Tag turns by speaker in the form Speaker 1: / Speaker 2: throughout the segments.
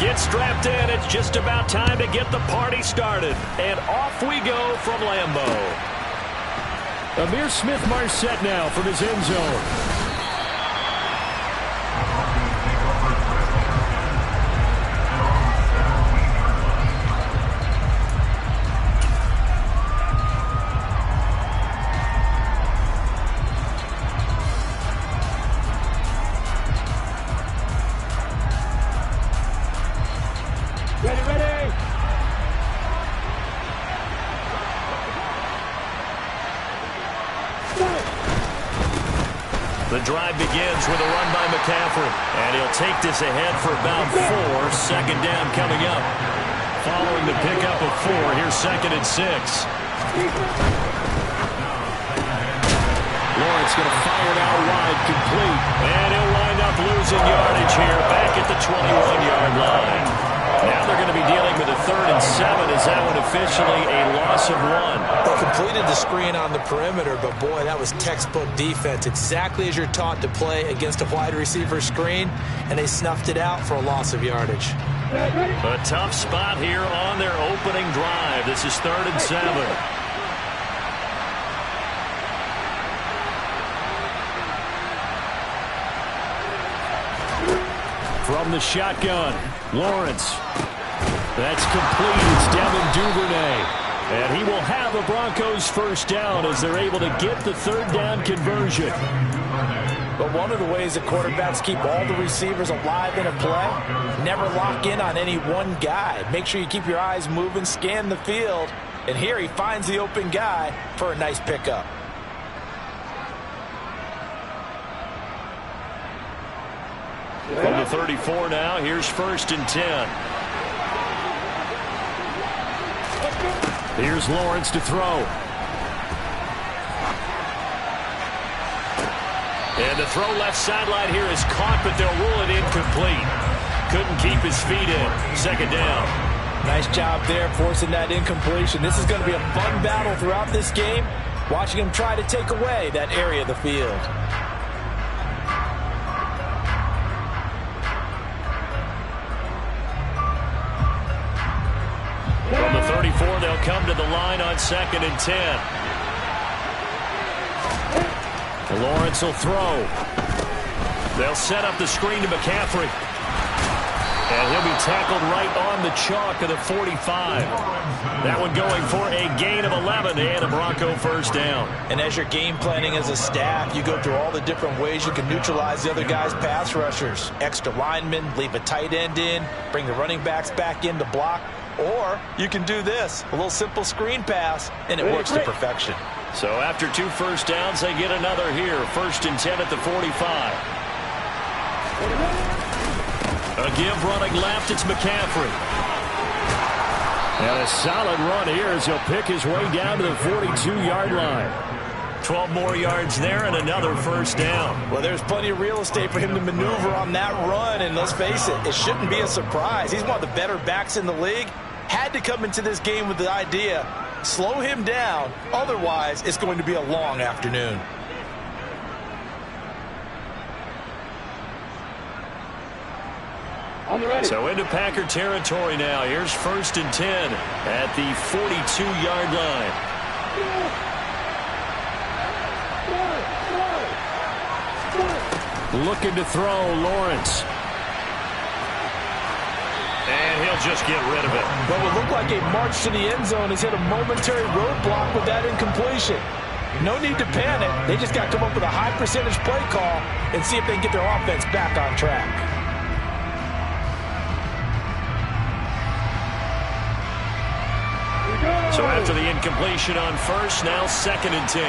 Speaker 1: Get strapped in. It's just about time to get the party started. And off we go from Lambeau. Amir Smith-Marset now from his end zone. The drive begins with a run by McCaffrey. And he'll take this ahead for about 4. Second down coming up. Following the pickup of 4, here's 2nd and 6. Lawrence going to fire it out wide, complete. And he'll wind up losing yardage here back at the 21-yard line. Now they're going to be dealing with a 3rd and 7. Is that one officially a loss of 1?
Speaker 2: They completed the screen on the perimeter, but boy, that was textbook defense. Exactly as you're taught to play against a wide receiver screen, and they snuffed it out for a loss of yardage.
Speaker 1: A tough spot here on their opening drive. This is 3rd and 7. From the shotgun, Lawrence. That's complete. It's Devin Duvernay. And he will have a Broncos first down as they're able to get the 3rd down conversion.
Speaker 2: But one of the ways that quarterbacks keep all the receivers alive in a play, never lock in on any one guy. Make sure you keep your eyes moving, scan the field. And here he finds the open guy for a nice pickup.
Speaker 1: From the 34 now, here's 1st and 10. Here's Lawrence to throw. And the throw left sideline here is caught, but they'll rule it incomplete. Couldn't keep his feet in. 2nd down.
Speaker 2: Nice job there forcing that incompletion. This is going to be a fun battle throughout this game, watching him try to take away that area of the field.
Speaker 1: From the 34, they'll come to the line on 2nd and 10. Lawrence will throw. They'll set up the screen to McCaffrey. And he'll be tackled right on the chalk of the 45. That one going for a gain of 11 and a Bronco first down.
Speaker 2: And as you're game planning as a staff, you go through all the different ways you can neutralize the other guy's pass rushers. Extra linemen, leave a tight end in, bring the running backs back in to block. Or you can do this, a little simple screen pass, and it works to perfection.
Speaker 1: So after 2 first downs, they get another here. 1st and 10 at the 45. A give running left, it's McCaffrey. And a solid run here as he'll pick his way down to the 42-yard line. 12 more yards there and another first down.
Speaker 2: Well, there's plenty of real estate for him to maneuver on that run, and let's face it, it shouldn't be a surprise. He's one of the better backs in the league. Had to come into this game with the idea, slow him down, otherwise it's going to be a long afternoon.
Speaker 1: So into Packer territory now. Here's 1st and 10 at the 42-yard line. Looking to throw, Lawrence. And he'll just get rid of it.
Speaker 2: What would look like a march to the end zone has hit a momentary roadblock with that incompletion. No need to panic. They just got to come up with a high percentage play call and see if they can get their offense back on track.
Speaker 1: So after the incompletion on 1st, now 2nd and 10.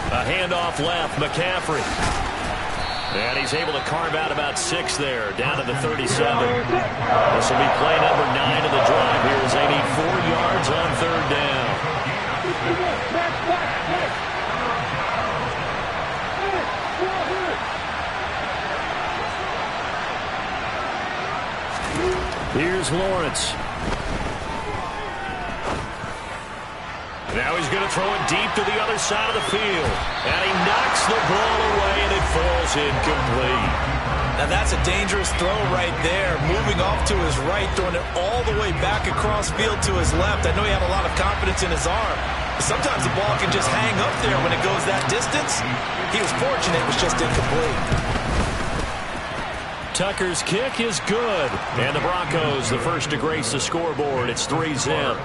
Speaker 1: A handoff left, McCaffrey. And he's able to carve out about 6 there, down to the 37. This will be play number 9 of the drive here as they need 4 yards on 3rd down. Here's Lawrence. Now he's going to throw it deep to the other side of the field. And he knocks the ball away, and it falls incomplete.
Speaker 2: Now that's a dangerous throw right there. Moving off to his right, throwing it all the way back across field to his left. I know he had a lot of confidence in his arm. But sometimes the ball can just hang up there when it goes that distance. He was fortunate, it was just incomplete.
Speaker 1: Tucker's kick is good. And the Broncos, the first to grace the scoreboard. It's 3-zip.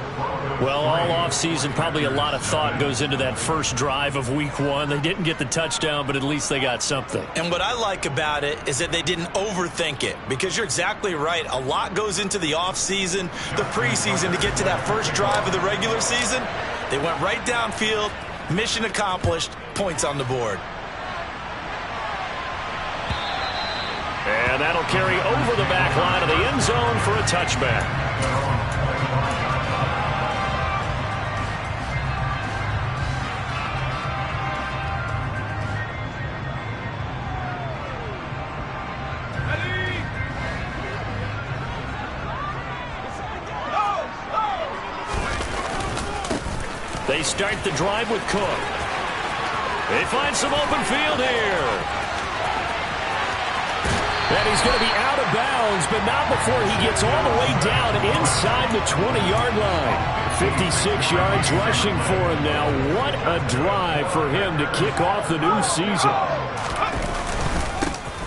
Speaker 1: Well, all offseason, probably a lot of thought goes into that first drive of week one. They didn't get the touchdown, but at least they got something.
Speaker 2: And what I like about it is that they didn't overthink it, because you're exactly right. A lot goes into the offseason, the preseason, to get to that first drive of the regular season. They went right downfield, mission accomplished, points on the board.
Speaker 1: And that'll carry over the back line of the end zone for a touchback. They start the drive with Cook. They find some open field here. And he's going to be out of bounds, but not before he gets all the way down inside the 20-yard line. 56 yards rushing for him now. What a drive for him to kick off the new season.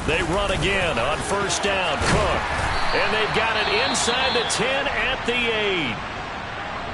Speaker 1: They run again on first down. Cook. And they've got it inside the 10 at the 8.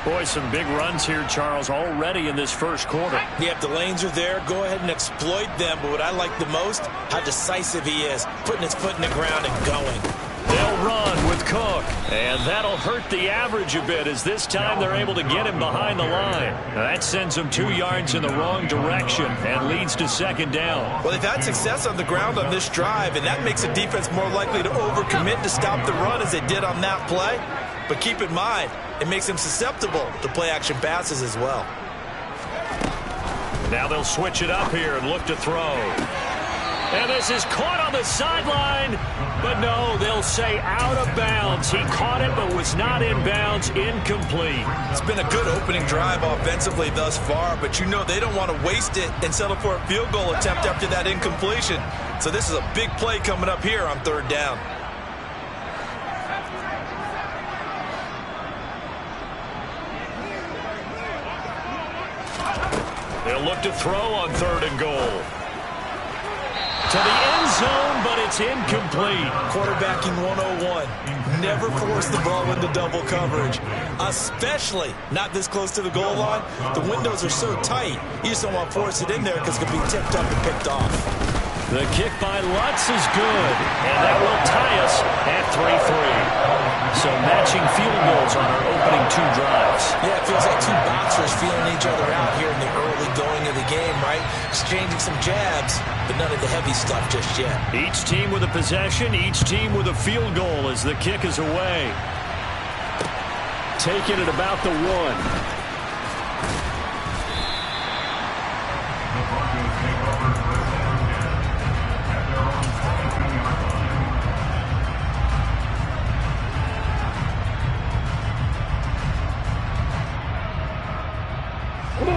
Speaker 1: Boy, some big runs here, Charles, already in this first quarter.
Speaker 2: Yeah, if the lanes are there, go ahead and exploit them. But what I like the most, how decisive he is, putting his foot in the ground and going.
Speaker 1: They'll run with Cook, and that'll hurt the average a bit, as this time they're able to get him behind the line. Now that sends him 2 yards in the wrong direction and leads to second down.
Speaker 2: Well, they've had success on the ground on this drive, and that makes a defense more likely to overcommit to stop the run as they did on that play. But keep in mind, it makes them susceptible to play-action passes as well.
Speaker 1: Now they'll switch it up here and look to throw. And this is caught on the sideline. But no, they'll say out of bounds. He caught it but was not in bounds. Incomplete.
Speaker 2: It's been a good opening drive offensively thus far, but you know they don't want to waste it and settle for a field goal attempt after that incompletion. So this is a big play coming up here on third down.
Speaker 1: They'll look to throw on third and goal. To the end zone, but it's incomplete.
Speaker 2: Quarterbacking 101. Never force the ball into double coverage, especially not this close to the goal line. The windows are so tight, you just don't want to force it in there because it could be tipped up and picked off.
Speaker 1: The kick by Lutz is good, and that will tie us at 3-3. So matching field goals on our opening 2 drives.
Speaker 2: Yeah, it feels like 2 boxers feeling each other out here in the early going of the game, right? Exchanging some jabs, but none of the heavy stuff just yet.
Speaker 1: Each team with a possession, each team with a field goal as the kick is away. Taking it about the 1.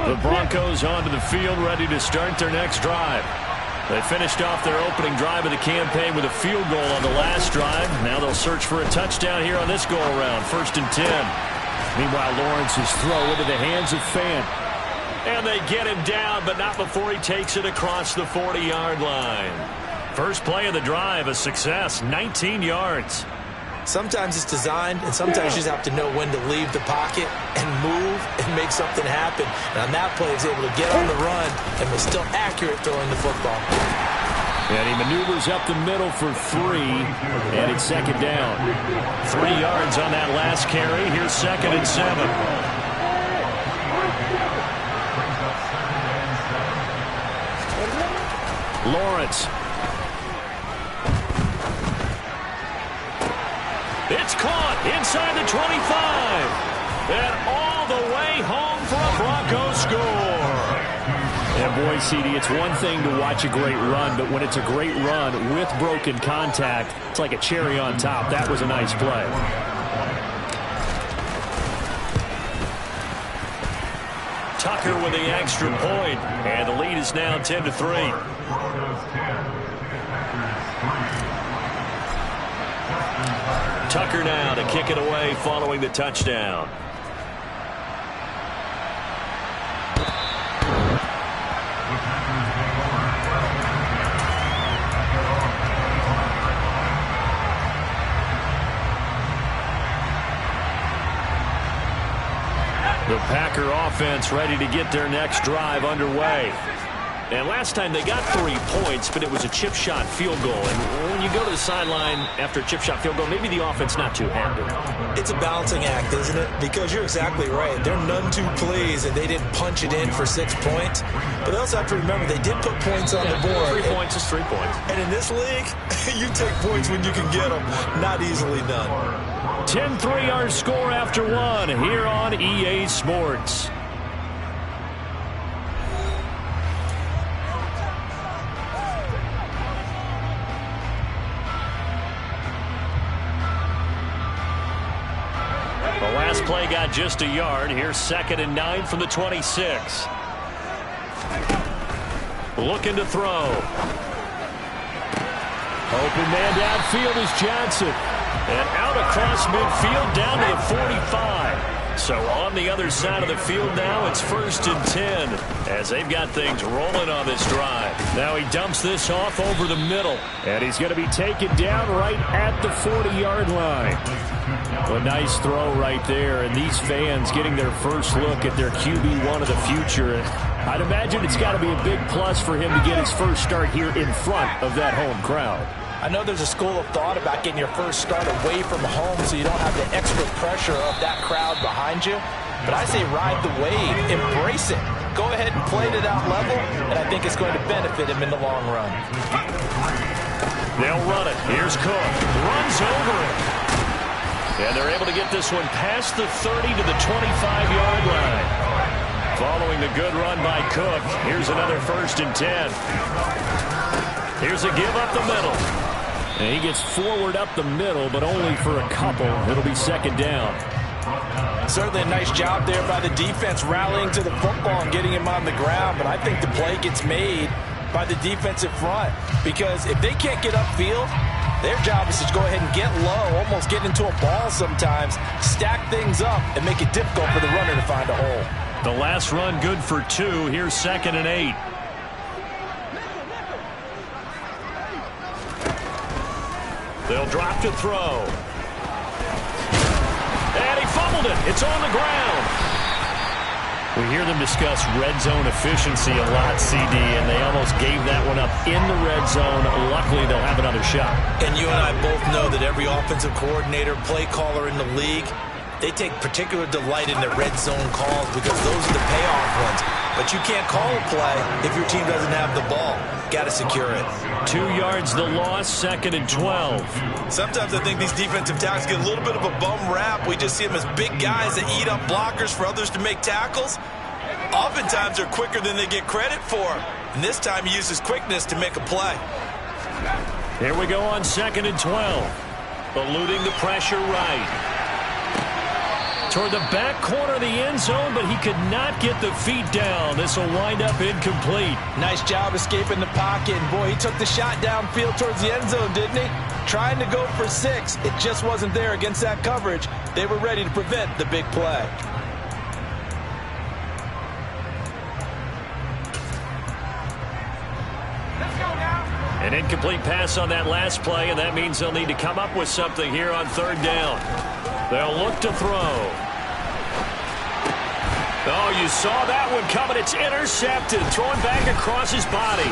Speaker 1: The Broncos onto the field, ready to start their next drive. They finished off their opening drive of the campaign with a field goal on the last drive. Now they'll search for a touchdown here on this go-around, 1st and 10. Meanwhile, Lawrence's throw into the hands of Fant. And they get him down, but not before he takes it across the 40-yard line. First play of the drive, a success, 19 yards.
Speaker 2: Sometimes it's designed, and sometimes you just have to know when to leave the pocket and move and make something happen. And on that play, he's able to get on the run and was still accurate throwing the football.
Speaker 1: And he maneuvers up the middle for 3, and it's second down. 3 yards on that last carry. Here's 2nd and 7. Lawrence. It's caught inside the 25. And all the way home for a Broncos score. And boy, CD, it's one thing to watch a great run, but when it's a great run with broken contact, it's like a cherry on top. That was a nice play. Tucker with the extra point, and the lead is now 10-3. Tucker now to kick it away following the touchdown. The Packer offense ready to get their next drive underway. And last time they got 3 points, but it was a chip shot field goal. And when you go to the sideline after a chip shot field goal, maybe the offense not too happy.
Speaker 2: It's a balancing act, isn't it? Because you're exactly right. They're none too pleased that they didn't punch it in for 6 points. But they also have to remember they did put points on the board.
Speaker 1: 3 points is 3 points.
Speaker 2: And in this league, you take points when you can get them. Not easily done.
Speaker 1: 10-3 our score after 1 here on EA Sports. The last play got just a yard. Here's 2nd and 9 from the 26. Looking to throw. Open man downfield is Johnson. And out across midfield down to the 45. So on the other side of the field now, it's 1st and 10 as they've got things rolling on this drive. Now he dumps this off over the middle. And he's going to be taken down right at the 40-yard line. A nice throw right there. And these fans getting their first look at their QB1 of the future. I'd imagine it's got to be a big plus for him to get his first start here in front of that home crowd.
Speaker 2: I know there's a school of thought about getting your first start away from home so you don't have the extra pressure of that crowd behind you. But I say ride the wave. Embrace it. Go ahead and play to that level, and I think it's going to benefit him in the long run.
Speaker 1: They'll run it. Here's Cook. Runs over it. And they're able to get this one past the 30 to the 25-yard line. Following the good run by Cook, here's another 1st and 10. Here's a give up the middle. And he gets forward up the middle, but only for a couple. It'll be 2nd down.
Speaker 2: Certainly a nice job there by the defense rallying to the football and getting him on the ground. But I think the play gets made by the defensive front. Because if they can't get upfield, their job is to go ahead and get low, almost get into a ball sometimes, stack things up, and make it difficult for the runner to find a hole.
Speaker 1: The last run good for 2. Here's 2nd and 8. They'll drop to throw. And he fumbled it. It's on the ground. We hear them discuss red zone efficiency a lot, CD, and they almost gave that one up in the red zone. Luckily, they'll have another shot.
Speaker 2: And you and I both know that every offensive coordinator, play caller in the league, they take particular delight in their red zone calls because those are the payoff ones. But you can't call a play if your team doesn't have the ball. Got to secure it.
Speaker 1: 2 yards the loss, 2nd and 12.
Speaker 2: Sometimes I think these defensive tackles get a little bit of a bum rap. We just see them as big guys that eat up blockers for others to make tackles. Oftentimes they're quicker than they get credit for. And this time he uses quickness to make a play.
Speaker 1: Here we go on 2nd and 12. Eluding the pressure right. Toward the back corner of the end zone, but he could not get the feet down. This will wind up incomplete.
Speaker 2: Nice job escaping the pocket. And boy, he took the shot downfield towards the end zone, didn't he? Trying to go for 6. It just wasn't there against that coverage. They were ready to prevent the big play.
Speaker 1: An incomplete pass on that last play, and that means they'll need to come up with something here on 3rd down. They'll look to throw. Oh, you saw that one coming. It's intercepted, thrown back across his body.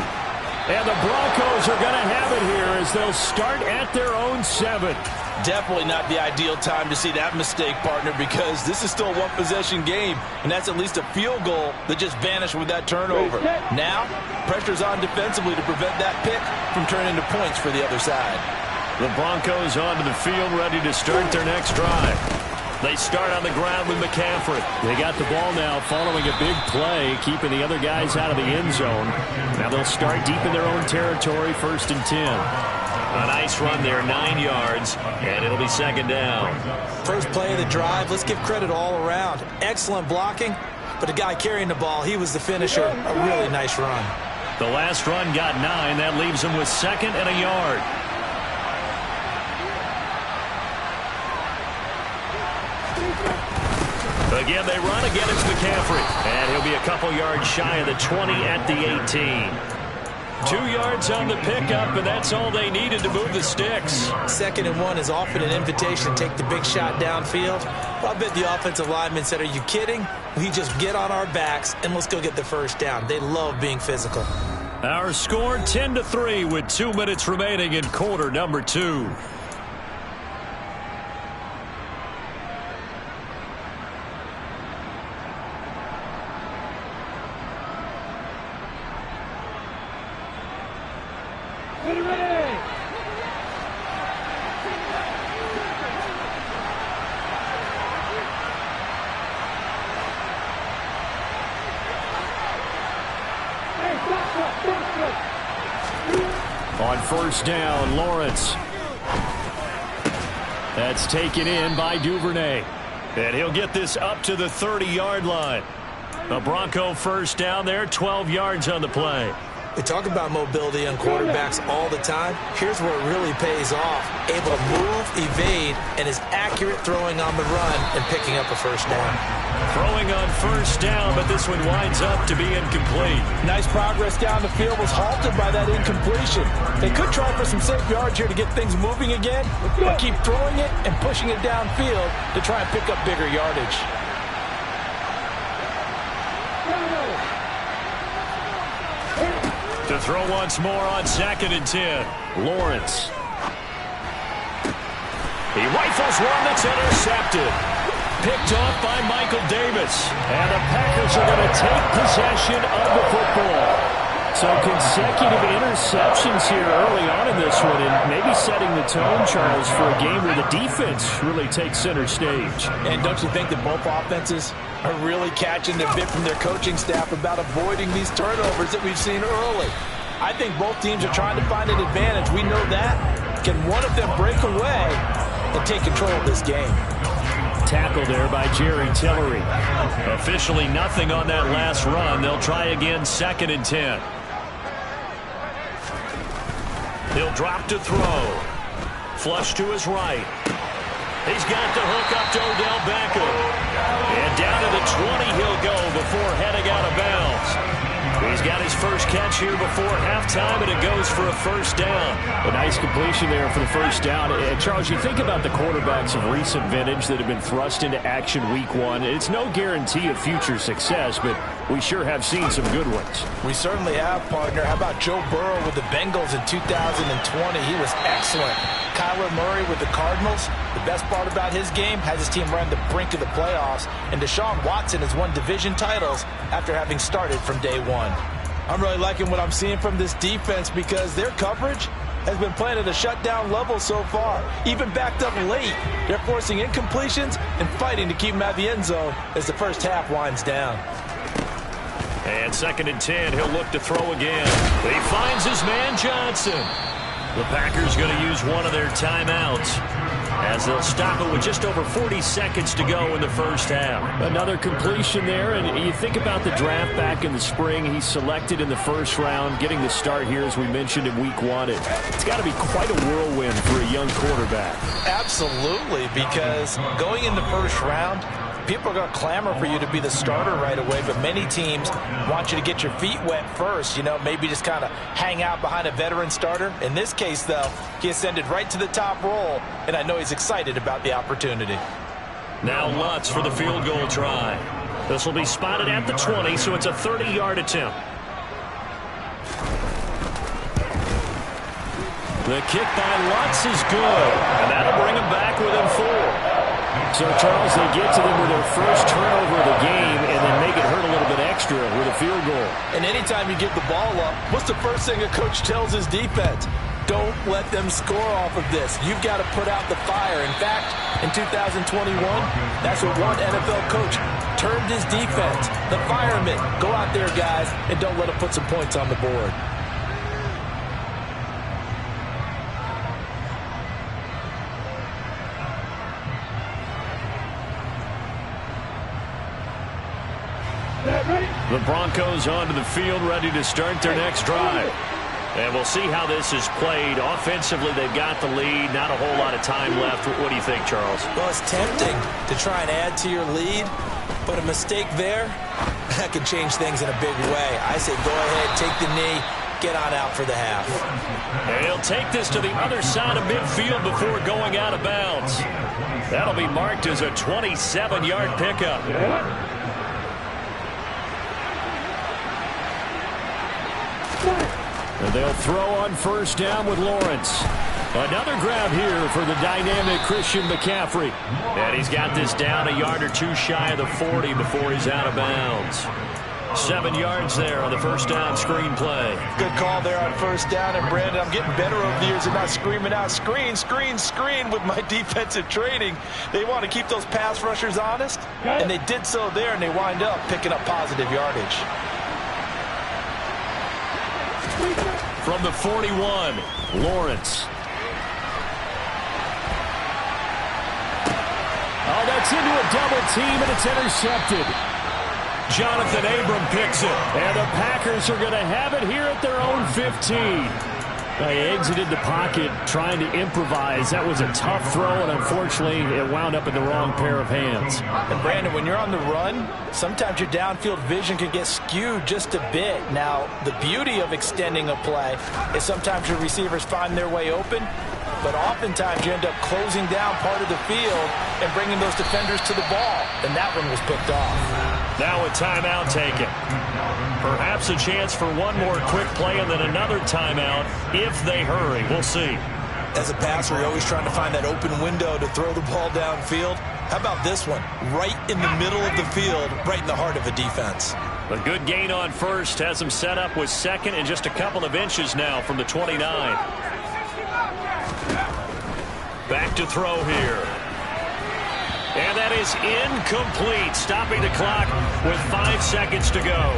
Speaker 1: And the Broncos are going to have it here as they'll start at their own 7.
Speaker 2: Definitely not the ideal time to see that mistake, partner, because this is still a one-possession game, and that's at least a field goal that just vanished with that turnover. Now, pressure's on defensively to prevent that pick from turning into points for the other side.
Speaker 1: The Broncos onto the field, ready to start their next drive. They start on the ground with McCaffrey. They got the ball now following a big play, keeping the other guys out of the end zone. Now they'll start deep in their own territory, 1st and 10. A nice run there, 9 yards, and it'll be 2nd down.
Speaker 2: First play of the drive, let's give credit all around. Excellent blocking, but the guy carrying the ball, he was the finisher. A really nice run.
Speaker 1: The last run got 9. That leaves him with 2nd and a yard. Again, they run. Again, it's McCaffrey. And he'll be a couple yards shy of the 20 at the 18. 2 yards on the pickup, and that's all they needed to move the sticks.
Speaker 2: 2nd and 1 is often an invitation to take the big shot downfield. Well, I bet the offensive lineman said, are you kidding? We just get on our backs, and let's go get the first down. They love being physical.
Speaker 1: Our score 10-3 with 2 minutes remaining in quarter number 2. On first down, Lawrence. That's taken in by Duvernay. And he'll get this up to the 30-yard line. A Bronco first down there, 12 yards on the play.
Speaker 2: We talk about mobility on quarterbacks all the time. Here's where it really pays off. Able to move, evade, and is accurate throwing on the run and picking up a first down.
Speaker 1: Throwing on first down, but this one winds up to be incomplete.
Speaker 2: Nice progress down the field, was halted by that incompletion. They could try for some safe yards here to get things moving again, but keep throwing it and pushing it downfield to try and pick up bigger yardage.
Speaker 1: To throw once more on 2nd and 10. Lawrence. He rifles one that's intercepted. Picked off by Michael Davis. And the Packers are going to take possession of the football. So consecutive interceptions here early on in this one, and maybe setting the tone, Charles, for a game where the defense really takes center stage.
Speaker 2: And don't you think that both offenses are really catching the bit from their coaching staff about avoiding these turnovers that we've seen early? I think both teams are trying to find an advantage. We know that. Can one of them break away and take control of this game?
Speaker 1: Tackle there by Jerry Tillery. Officially nothing on that last run. They'll try again, 2nd and 10. He'll drop to throw. Flush to his right. He's got the hook up to Odell Beckham. And down to the 20 he'll go before heading out of bounds. He's got his first catch here before halftime, and it goes for a first down. A nice completion there for the first down. And Charles, you think about the quarterbacks of recent vintage that have been thrust into action week 1. It's no guarantee of future success, but we sure have seen some good ones.
Speaker 2: We certainly have, partner. How about Joe Burrow with the Bengals in 2020? He was excellent. Kyler Murray with the Cardinals. The best part about his game has his team run the brink of the playoffs. And Deshaun Watson has won division titles after having started from day 1. I'm really liking what I'm seeing from this defense because their coverage has been playing at a shutdown level so far. Even backed up late, they're forcing incompletions and fighting to keep them out of the end zone as the first half winds down.
Speaker 1: And 2nd and 10, he'll look to throw again. He finds his man Johnson. The Packers going to use one of their timeouts as they'll stop it with just over 40 seconds to go in the first half. Another completion there, and you think about the draft back in the spring. He's selected in the first round, getting the start here, as we mentioned, in week 1. It's got to be quite a whirlwind for a young quarterback.
Speaker 2: Absolutely, because going in the first round, people are going to clamor for you to be the starter right away, but many teams want you to get your feet wet first, maybe just kind of hang out behind a veteran starter. In this case, though, he ascended right to the top roll, and I know he's excited about the opportunity.
Speaker 1: Now Lutz for the field goal try. This will be spotted at the 20, so it's a 30-yard attempt. The kick by Lutz is good, and that'll bring him back within 4. So, Charles, they get to them with their first turnover of the game and then make it hurt a little bit extra with a field goal.
Speaker 2: And anytime you give the ball up, what's the first thing a coach tells his defense? Don't let them score off of this. You've got to put out the fire. In fact, in 2021, that's what one NFL coach termed his defense. The firemen. Go out there, guys, and don't let them put some points on the board.
Speaker 1: The Broncos onto the field, ready to start their next drive. And we'll see how this is played. Offensively, they've got the lead. Not a whole lot of time left. What do you think, Charles?
Speaker 2: Well, it's tempting to try and add to your lead, but a mistake there, that could change things in a big way. I say go ahead, take the knee, get on out for the half.
Speaker 1: And he'll take this to the other side of midfield before going out of bounds. That'll be marked as a 27-yard pickup. And they'll throw on first down with Lawrence. Another grab here for the dynamic Christian McCaffrey. And he's got this down a yard or two shy of the 40 before he's out of bounds. 7 yards there on the first down screen play.
Speaker 2: Good call there on first down. And, Brandon, I'm getting better over the years and not screaming out, screen, screen, screen with my defensive training. They want to keep those pass rushers honest, and they did so there, and they wind up picking up positive yardage.
Speaker 1: From the 41, Lawrence. Oh, that's into a double team, and it's intercepted. Jonathan Abram picks it, and the Packers are going to have it here at their own 15. They exited the pocket trying to improvise. That was a tough throw, and unfortunately, it wound up in the wrong pair of hands.
Speaker 2: And, Brandon, when you're on the run, sometimes your downfield vision can get skewed just a bit. Now, the beauty of extending a play is sometimes your receivers find their way open, but oftentimes you end up closing down part of the field and bringing those defenders to the ball, and that one was picked off.
Speaker 1: Now a timeout taken. Perhaps a chance for one more quick play and then another timeout if they hurry. We'll see.
Speaker 2: As a passer, you're always trying to find that open window to throw the ball downfield. How about this one? Right in the middle of the field, right in the heart of a defense.
Speaker 1: A good gain on first has him set up with second and just a couple of inches now from the 29. Back to throw here. And that is incomplete, stopping the clock with 5 seconds to go.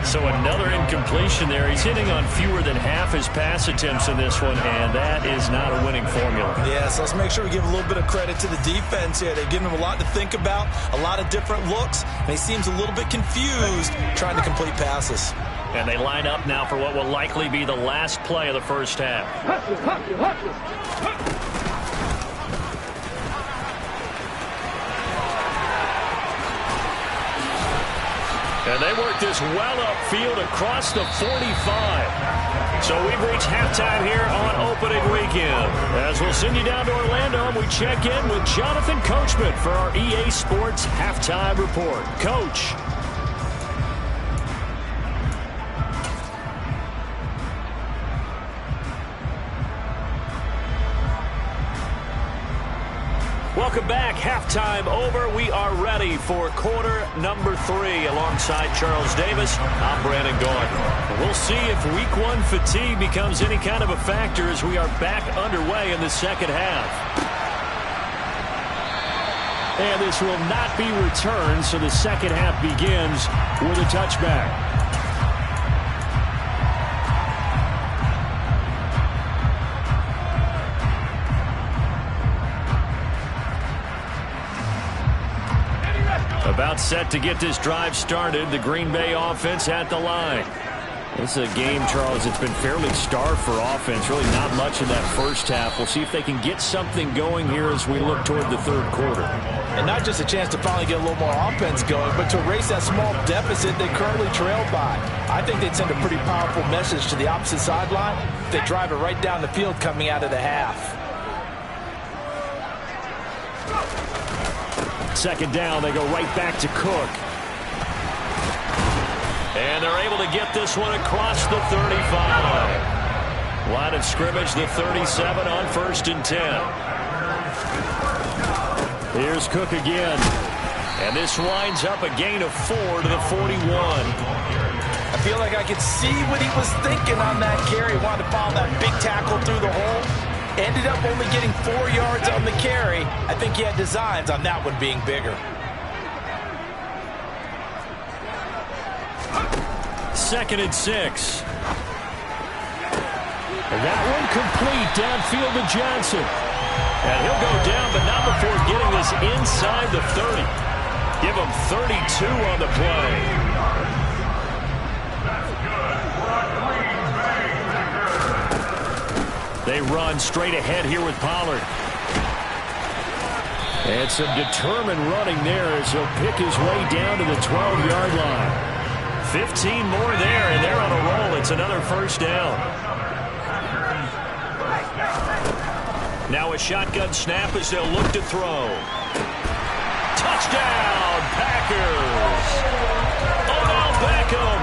Speaker 1: So another incompletion there. He's hitting on fewer than half his pass attempts in this one, and that is not a winning formula.
Speaker 2: Yeah, so let's make sure we give a little bit of credit to the defense here. They've given him a lot to think about, a lot of different looks, and he seems a little bit confused trying to complete passes.
Speaker 1: And they line up now for what will likely be the last play of the first half. And they work this well upfield across the 45. So we've reached halftime here on opening weekend. As we'll send you down to Orlando, and we check in with Jonathan Coachman for our EA Sports Halftime Report. Coach. Welcome back. Halftime over. We are ready for quarter number 3. Alongside Charles Davis, I'm Brandon Gordon. We'll see if week 1 fatigue becomes any kind of a factor as we are back underway in the second half. And this will not be returned, so the second half begins with a touchback. About set to get this drive started. The Green Bay offense at the line. This is a game, Charles, it's been fairly starved for offense. Really not much in that first half. We'll see if they can get something going here as we look toward the third quarter.
Speaker 2: And not just a chance to finally get a little more offense going, but to erase that small deficit they currently trailed by. I think they'd send a pretty powerful message to the opposite sideline if they drive it right down the field coming out of the half.
Speaker 1: Second down, they go right back to Cook. And they're able to get this one across the 35. Line of scrimmage, the 37 on 1st and 10. Here's Cook again. And this winds up a gain of 4 to the 41.
Speaker 2: I feel like I could see what he was thinking on that carry. He wanted to follow that big tackle through the hole. Ended up only getting 4 yards on the carry. I think he had designs on that one being bigger.
Speaker 1: Second and 6. And that one complete downfield to Johnson. And he'll go down, but not before getting this inside the 30. Give him 32 on the play. They run straight ahead here with Pollard. And some determined running there as he'll pick his way down to the 12-yard line. 15 more there, and they're on a roll. It's another first down. Now a shotgun snap as they'll look to throw. Touchdown, Packers! Odell Beckham,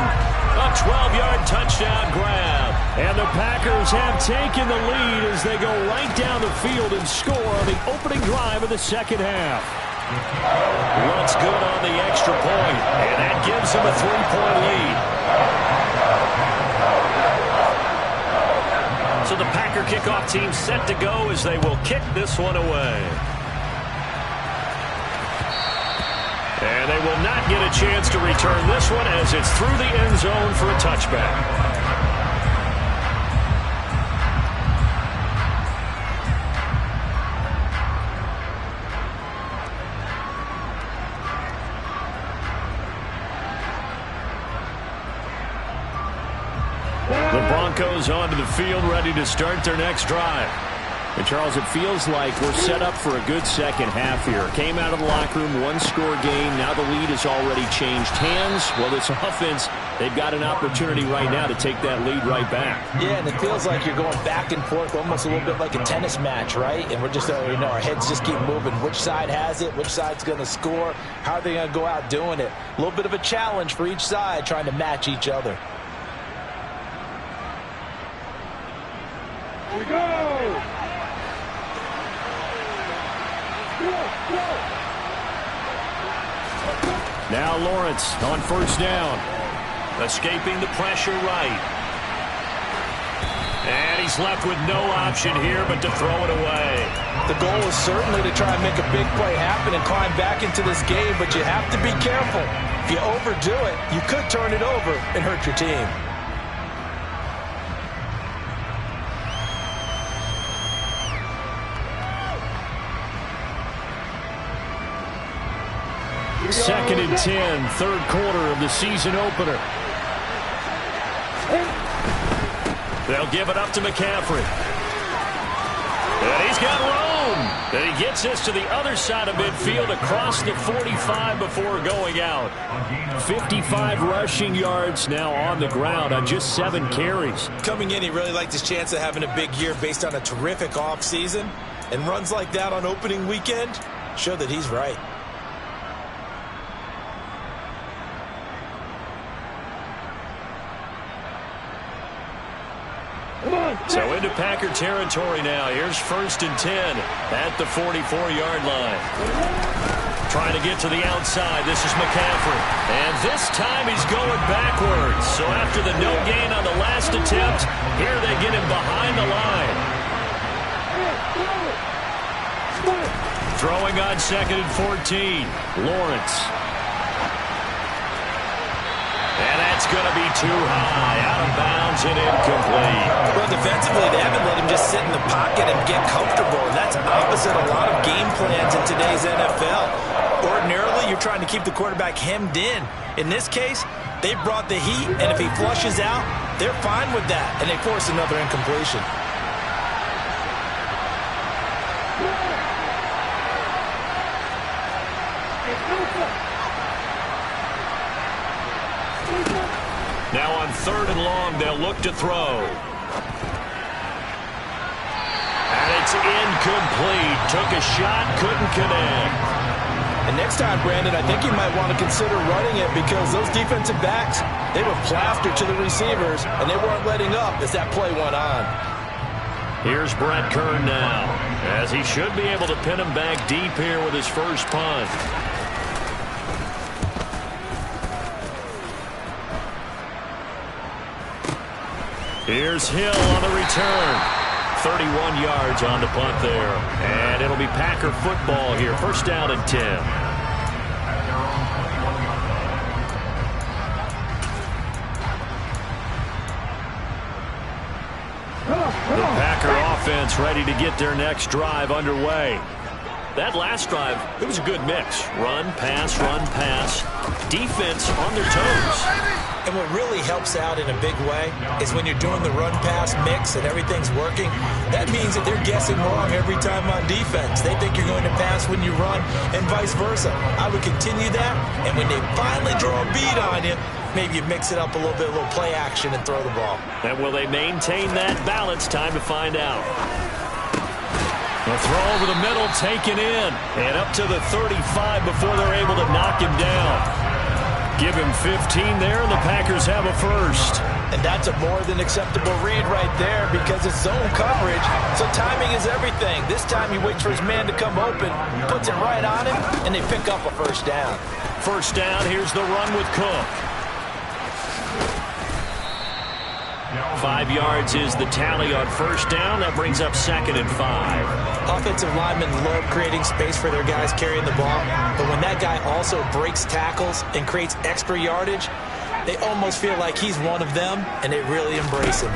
Speaker 1: a 12-yard touchdown grab. And the Packers have taken the lead as they go right down the field and score on the opening drive of the second half. Runs good on the extra point, and that gives them a 3-point lead. So the Packer kickoff team set to go as they will kick this one away. And they will not get a chance to return this one as it's through the end zone for a touchback. The Broncos onto the field, ready to start their next drive.
Speaker 3: And Charles, it feels like we're set up for a good second half here. Came out of the locker room, one-score game. Now the lead has already changed hands. Well, this offense, they've got an opportunity right now to take that lead right back.
Speaker 2: Yeah, and it feels like you're going back and forth, almost a little bit like a tennis match, right? And we're just, our heads just keep moving. Which side has it? Which side's going to score? How are they going to go out doing it? A little bit of a challenge for each side, trying to match each other.
Speaker 4: Here we go!
Speaker 1: Now Lawrence on first down. Escaping the pressure right. And he's left with no option here but to throw it away.
Speaker 2: The goal is certainly to try and make a big play happen and climb back into this game, but you have to be careful. If you overdo it, you could turn it over and hurt your team.
Speaker 1: Second and 10, third quarter of the season opener. They'll give it up to McCaffrey. And he's got room. And he gets this to the other side of midfield across the 45 before going out. 55 rushing yards now on the ground on just 7 carries.
Speaker 2: Coming in, he really liked his chance of having a big year based on a terrific offseason. And runs like that on opening weekend show that he's right.
Speaker 1: So into Packer territory now. Here's first and 10 at the 44-yard line. Trying to get to the outside. This is McCaffrey. And this time he's going backwards. So after the no gain on the last attempt, here they get him behind the line. Throwing on second and 14. Lawrence. And that's going to be too high. Out of bounds and incomplete.
Speaker 2: Well, defensively, they haven't let him just sit in the pocket and get comfortable. And that's opposite a lot of game plans in today's NFL. Ordinarily, you're trying to keep the quarterback hemmed in. In this case, they brought the heat, and if he flushes out, they're fine with that, and they force another incompletion.
Speaker 1: Now on third and long, they'll look to throw. And it's incomplete. Took a shot, couldn't connect.
Speaker 2: And next time, Brandon, I think you might want to consider running it because those defensive backs, they were plastered to the receivers, and they weren't letting up as that play went on.
Speaker 1: Here's Brett Kern now, as he should be able to pin him back deep here with his first punt. Here's Hill on the return. 31 yards on the punt there. And it'll be Packer football here. First down and 10. The Packer offense ready to get their next drive underway. That last drive, it was a good mix. Run, pass, defense on their toes.
Speaker 2: And what really helps out in a big way is when you're doing the run-pass mix and everything's working, that means that they're guessing wrong every time on defense. They think you're going to pass when you run and vice versa. I would continue that, and when they finally draw a beat on you, maybe you mix it up a little bit, a little play action, and throw the ball.
Speaker 1: And will they maintain that balance? Time to find out. The throw over the middle, taken in, and up to the 35 before they're able to knock him down. Give him 15 there, and the Packers have a first.
Speaker 2: And that's a more than acceptable read right there because it's zone coverage, so timing is everything. This time he waits for his man to come open, puts it right on him, and they pick up a first down.
Speaker 1: First down, here's the run with Cook. 5 yards is the tally on first down. That brings up 2nd and 5.
Speaker 2: Offensive linemen love creating space for their guys carrying the ball, but when that guy also breaks tackles and creates extra yardage, they almost feel like he's one of them, and they really embrace him.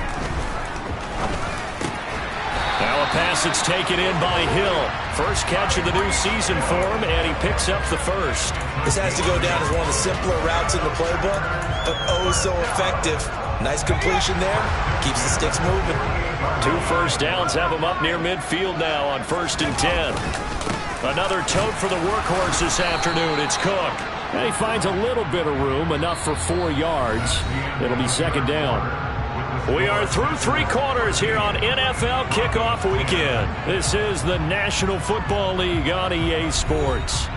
Speaker 1: Now a pass that's taken in by Hill. First catch of the new season for him, and he picks up the first.
Speaker 2: This has to go down as one of the simpler routes in the playbook, but oh so effective. Nice completion there. Keeps the sticks moving.
Speaker 1: 2 first downs have him up near midfield now on 1st and 10. Another tote for the workhorse this afternoon. It's Cook. And he finds a little bit of room, enough for 4 yards. It'll be 2nd down. We are through 3 quarters here on NFL Kickoff Weekend. This is the National Football League on EA Sports.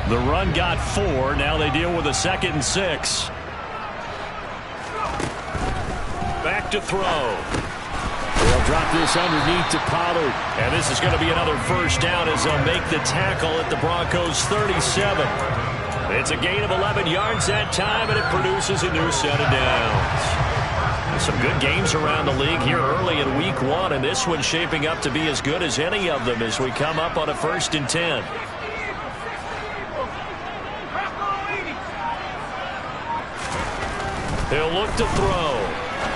Speaker 1: The run got 4. Now they deal with a 2nd and 6. Back to throw. They'll drop this underneath to Pollard. And this is going to be another first down as they'll make the tackle at the Broncos' 37. It's a gain of 11 yards that time, and it produces a new set of downs. Some good games around the league here early in week 1, and this one's shaping up to be as good as any of them as we come up on a 1st and 10. He'll look to throw.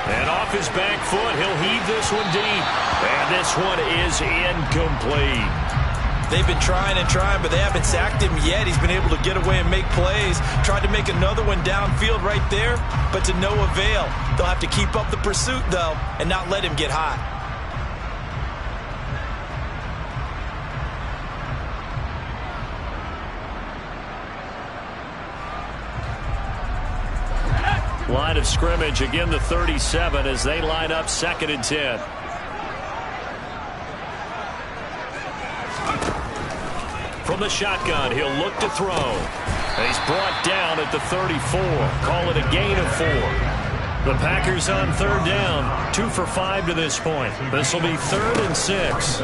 Speaker 1: And off his back foot, he'll heave this one deep. And this one is incomplete.
Speaker 2: They've been trying and trying, but they haven't sacked him yet. He's been able to get away and make plays. Tried to make another one downfield right there, but to no avail. They'll have to keep up the pursuit, though, and not let him get hot.
Speaker 1: Line of scrimmage, again the 37 as they line up 2nd and 10. From the shotgun, he'll look to throw. And he's brought down at the 34. Call it a gain of 4. The Packers on 3rd down, 2 for 5 to this point. This will be 3rd and 6.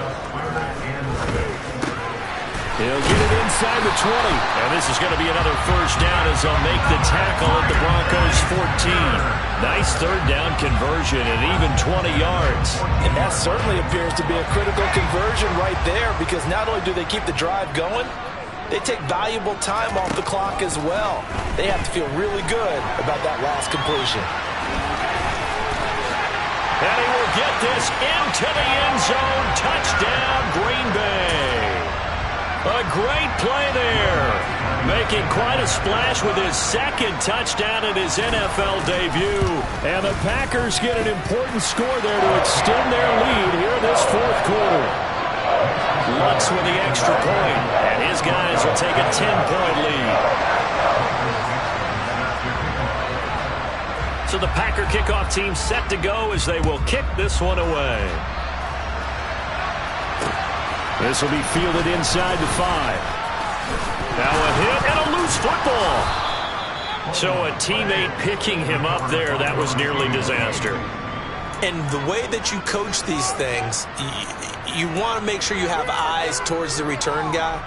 Speaker 1: He'll get it inside the 20. And this is going to be another first down as they'll make the tackle at the Broncos' 14. Nice 3rd down conversion and even 20 yards.
Speaker 2: And that certainly appears to be a critical conversion right there because not only do they keep the drive going, they take valuable time off the clock as well. They have to feel really good about that last completion.
Speaker 1: And he will get this into the end zone. Touchdown, Green Bay. A great play there. Making quite a splash with his 2nd touchdown in his NFL debut. And the Packers get an important score there to extend their lead here in this 4th quarter. Lutz with the extra point, and his guys will take a 10-point lead. So the Packer kickoff team set to go as they will kick this one away. This will be fielded inside the 5. Now a hit and a loose football. So a teammate picking him up there, that was nearly disaster.
Speaker 2: And the way that you coach these things, you want to make sure you have eyes towards the return guy.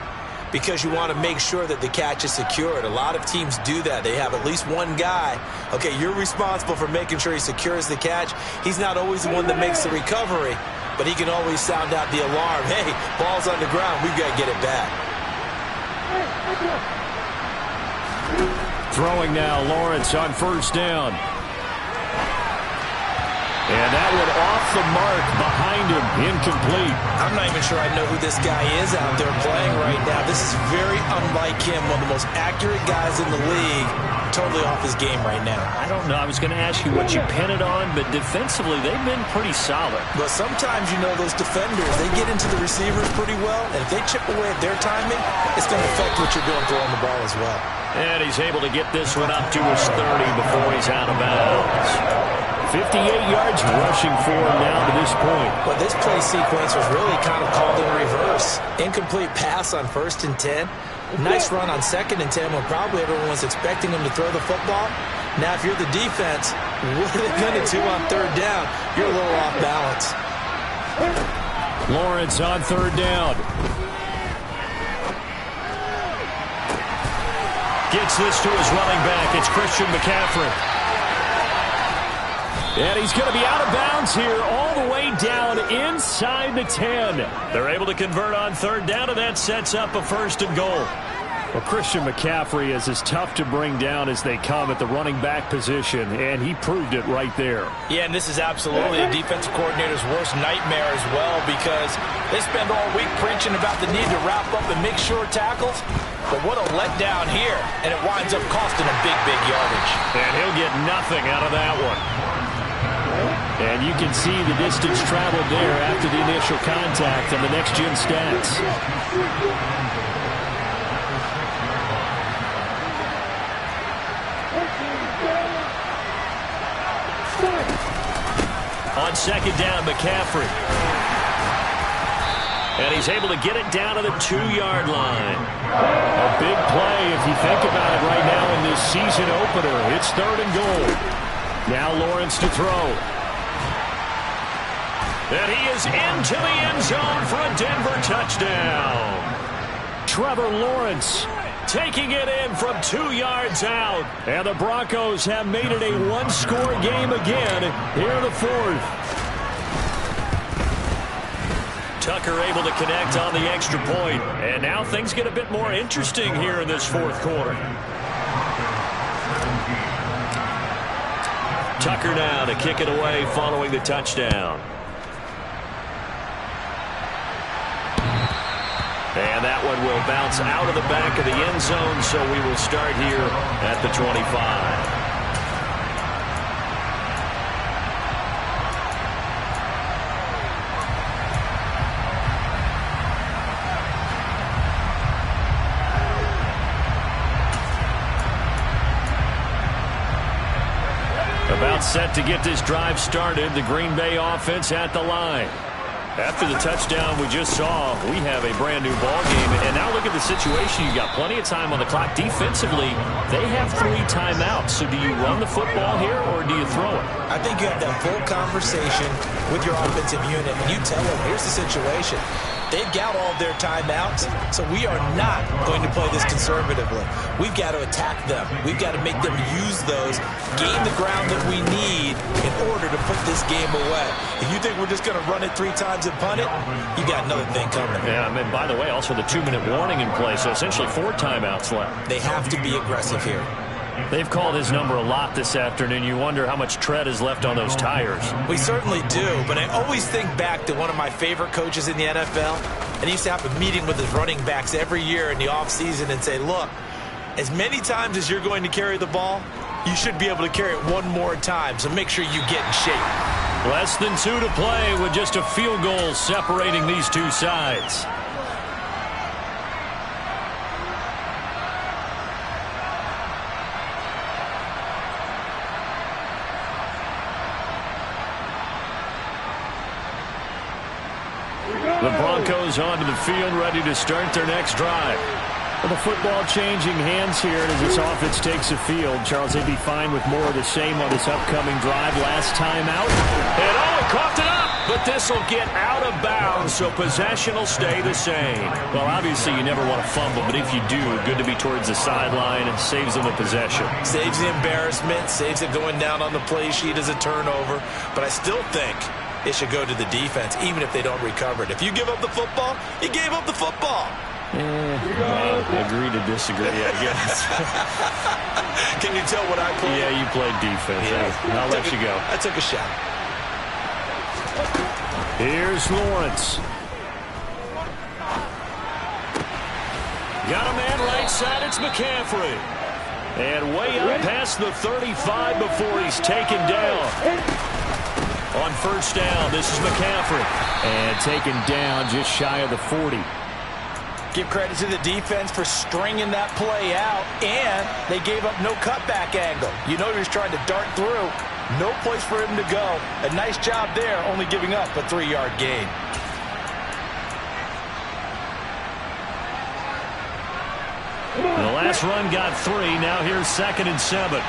Speaker 2: because you want to make sure that the catch is secured. A lot of teams do that. They have at least one guy. Okay, you're responsible for making sure he secures the catch. He's not always the one that makes the recovery, but he can always sound out the alarm. Hey, ball's on the ground. We've got to get it back.
Speaker 3: Throwing now, Lawrence on first down. And that one off the mark behind him, incomplete.
Speaker 2: I'm not even sure I know who this guy is out there playing right now. This is very unlike him, one of the most accurate guys in the league. Totally off his game right now.
Speaker 3: I don't know. I was going to ask you what you pin it on, but defensively they've been pretty solid.
Speaker 2: But sometimes, you know, those defenders, they get into the receivers pretty well, and if they chip away at their timing, it's going to affect what you're doing throwing the ball as well.
Speaker 3: And he's able to get this one up to his 30 before he's out of bounds. 58 yards rushing for him now to this point.
Speaker 2: But this play sequence was really kind of called in reverse. Incomplete pass on 1st and 10. Nice run on 2nd and 10 when probably everyone was expecting him to throw the football. Now, if you're the defense, what are they going to do on 3rd down? You're a little off balance.
Speaker 3: Lawrence on 3rd down. Gets this to his running back. It's Christian McCaffrey. And he's going to be out of bounds here all the way down inside the 10.
Speaker 1: They're able to convert on 3rd down, and that sets up a 1st and goal.
Speaker 3: Well, Christian McCaffrey is as tough to bring down as they come at the running back position, and he proved it right there.
Speaker 2: Yeah, and this is absolutely a defensive coordinator's worst nightmare as well, because they spend all week preaching about the need to wrap up and make short tackles. But what a letdown here, and it winds up costing a big yardage.
Speaker 1: And he'll get nothing out of that one.
Speaker 3: And you can see the distance traveled there after the initial contact on the next-gen stats.
Speaker 1: On 2nd down, McCaffrey. And he's able to get it down to the 2-yard line.
Speaker 3: A big play if you think about it right now in this season opener. It's 3rd and goal. Now Lawrence to throw.
Speaker 1: And he is into the end zone for a Denver touchdown.
Speaker 3: Trevor Lawrence
Speaker 1: taking it in from 2 yards out.
Speaker 3: And the Broncos have made it a one-score game again here in the 4th.
Speaker 1: Tucker able to connect on the extra point. And now things get a bit more interesting here in this 4th quarter. Tucker now to kick it away following the touchdown. And that one will bounce out of the back of the end zone, so we will start here at the 25. About set to get this drive started, the Green Bay offense at the line. After the touchdown we just saw, we have a brand new ball game. And now look at the situation. You got plenty of time on the clock. Defensively, they have 3 timeouts. So do you run the football here or do you throw it?
Speaker 2: I think you have that full conversation with your offensive unit, and you tell them, here's the situation. They've got all their timeouts, so we are not going to play this conservatively. We've got to attack them. We've got to make them use those, gain the ground that we need in order to put this game away. If you think we're just going to run it 3 times and punt it, you got another thing coming.
Speaker 1: Yeah, I mean, by the way, also the 2-minute warning in play, so essentially 4 timeouts left.
Speaker 2: They have to be aggressive here.
Speaker 1: They've called his number a lot this afternoon. You wonder how much tread is left on those tires.
Speaker 2: We certainly do, but I always think back to one of my favorite coaches in the NFL, and he used to have a meeting with his running backs every year in the offseason and say, look, as many times as you're going to carry the ball, you should be able to carry it 1 more time, so make sure you get in shape.
Speaker 1: Less than 2 to play with just a field goal separating these 2 sides. The Broncos onto the field, ready to start their next drive.
Speaker 3: Well, the football changing hands here as this offense takes the field. Charles, they'd be fine with more of the same on this upcoming drive. Last time out.
Speaker 1: And he coughed it up. But this will get out of bounds, so possession will stay the same.
Speaker 3: Well, obviously you never want to fumble, but if you do, good to be towards the sideline and saves them the possession.
Speaker 2: Saves the embarrassment, saves it going down on the play sheet as a turnover. But I still think it should go to the defense, even if they don't recover it. If you give up the football, you gave up the football.
Speaker 3: Well, agree to disagree, I guess.
Speaker 2: Can you tell what I played?
Speaker 3: Yeah, you played defense.
Speaker 2: Yeah.
Speaker 3: I'll let you go.
Speaker 2: I took a shot.
Speaker 1: Here's Lawrence. Got a man right side. It's McCaffrey. And way up past the 35 before he's taken down. On first down, this is McCaffrey.
Speaker 3: And taken down just shy of the 40.
Speaker 2: Give credit to the defense for stringing that play out, and they gave up no cutback angle. You know he was trying to dart through. No place for him to go. A nice job there, only giving up a 3-yard gain.
Speaker 1: The last run got 3. Now here's 2nd and 7.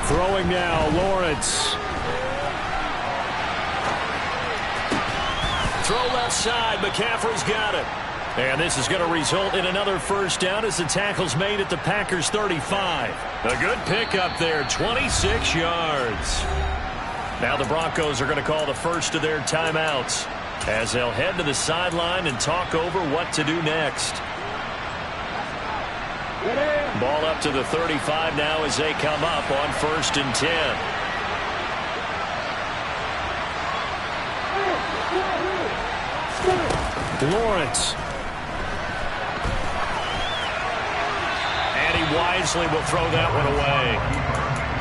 Speaker 1: Throwing now, Lawrence. Throw left side. McCaffrey's got it. And this is going to result in another first down as the tackle's made at the Packers' 35. A good pickup there, 26 yards. Now the Broncos are going to call the first of their timeouts as they'll head to the sideline and talk over what to do next. Ball up to the 35 now as they come up on 1st and 10. Lawrence. And he wisely will throw that one away.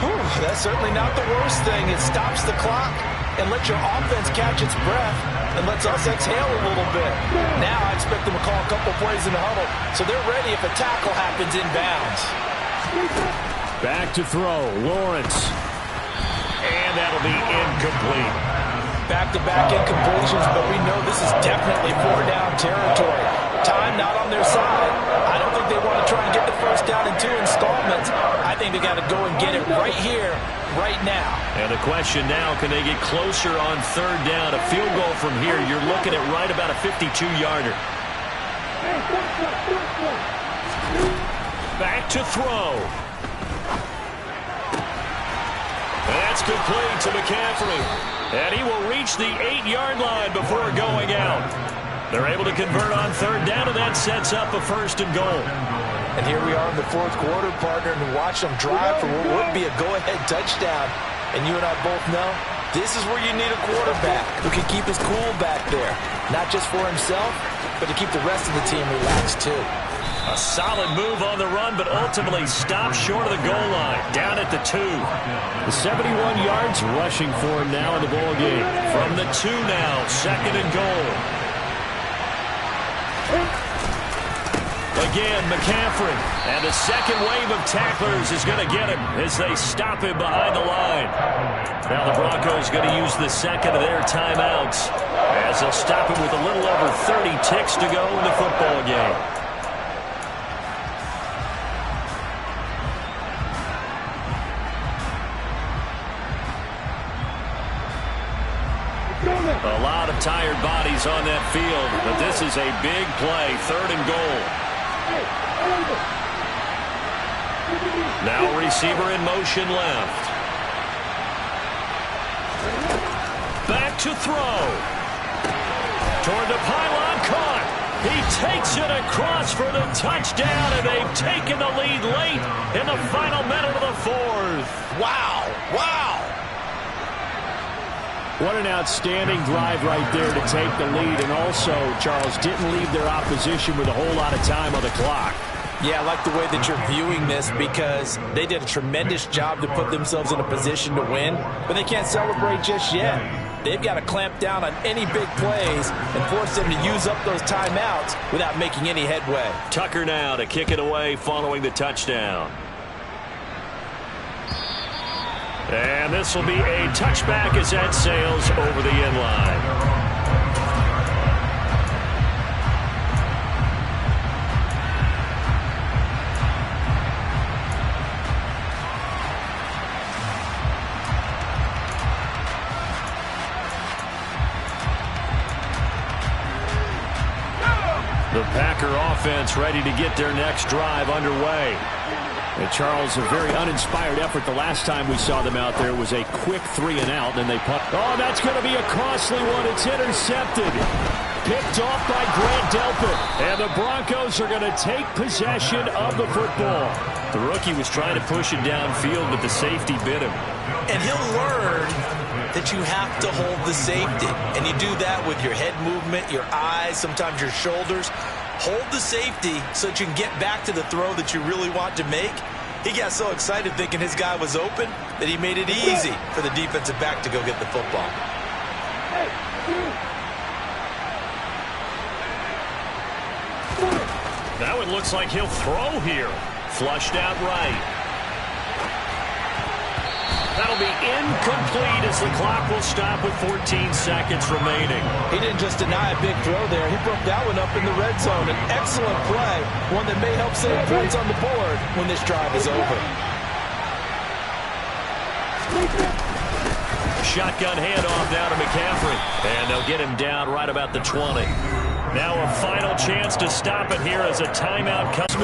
Speaker 2: Whew, that's certainly not the worst thing. It stops the clock and lets your offense catch its breath and lets us exhale a little bit. Now I expect them to call a couple plays in the huddle, so they're ready if a tackle happens inbounds.
Speaker 1: Back to throw, Lawrence. And that'll be incomplete.
Speaker 2: Back-to-back incompletions, but we know this is definitely 4-down territory. Time not on their side. I don't think they want to try and get the first down in 2 installments. I think they got to go and get it right here, right now.
Speaker 1: And the question now, can they get closer on 3rd down? A field goal from here, you're looking at right about a 52-yarder. Back to throw. That's complete to McCaffrey. And he will reach the 8-yard line before going out. They're able to convert on 3rd down, and that sets up a 1st and goal.
Speaker 2: And here we are in the 4th quarter, partner, and watch them drive for what would be a go-ahead touchdown. And you and I both know this is where you need a quarterback who can keep his cool back there. Not just for himself, but to keep the rest of the team relaxed, too.
Speaker 1: A solid move on the run, but ultimately stopped short of the goal line, down at the 2. The 71 yards rushing for him now in the ball game. From the 2 now, 2nd and goal. Again, McCaffrey. And the second wave of tacklers is going to get him as they stop him behind the line. Now the Broncos going to use the second of their timeouts as they'll stop him with a little over 30 ticks to go in the football game. A lot of tired bodies on that field, but this is a big play, 3rd and goal. Now receiver in motion left. Back to throw. Toward the pylon, caught. He takes it across for the touchdown, and they've taken the lead late in the final minute of the 4th.
Speaker 2: Wow, wow.
Speaker 3: What an outstanding drive right there to take the lead, and also, Charles, didn't leave their opposition with a whole lot of time on the clock.
Speaker 2: Yeah, I like the way that you're viewing this because they did a tremendous job to put themselves in a position to win, but they can't celebrate just yet. They've got to clamp down on any big plays and force them to use up those timeouts without making any headway.
Speaker 1: Tucker now to kick it away following the touchdown. And this will be a touchback as that sails over the end line. defense ready to get their next drive underway.
Speaker 3: And Charles, a very uninspired effort the last time we saw them out there was a quick 3-and-out, and then they punt. Oh, that's going to be a costly one. It's intercepted. Picked off by Grant Delpit. And the Broncos are going to take possession of the football.
Speaker 1: The rookie was trying to push it downfield, but the safety bit him.
Speaker 2: And he'll learn that you have to hold the safety. And you do that with your head movement, your eyes, sometimes your shoulders. Hold the safety so that you can get back to the throw that you really want to make. He got so excited thinking his guy was open that he made it easy for the defensive back to go get the football.
Speaker 1: Now it looks like he'll throw here. Flushed out right. That'll be incomplete as the clock will stop with 14 seconds remaining.
Speaker 2: He didn't just deny a big throw there. He broke that one up in the red zone. An excellent play, one that may help save points on the board when this drive is over.
Speaker 1: Shotgun handoff down to McCaffrey. And they'll get him down right about the 20. Now a final chance to stop it here as a timeout comes.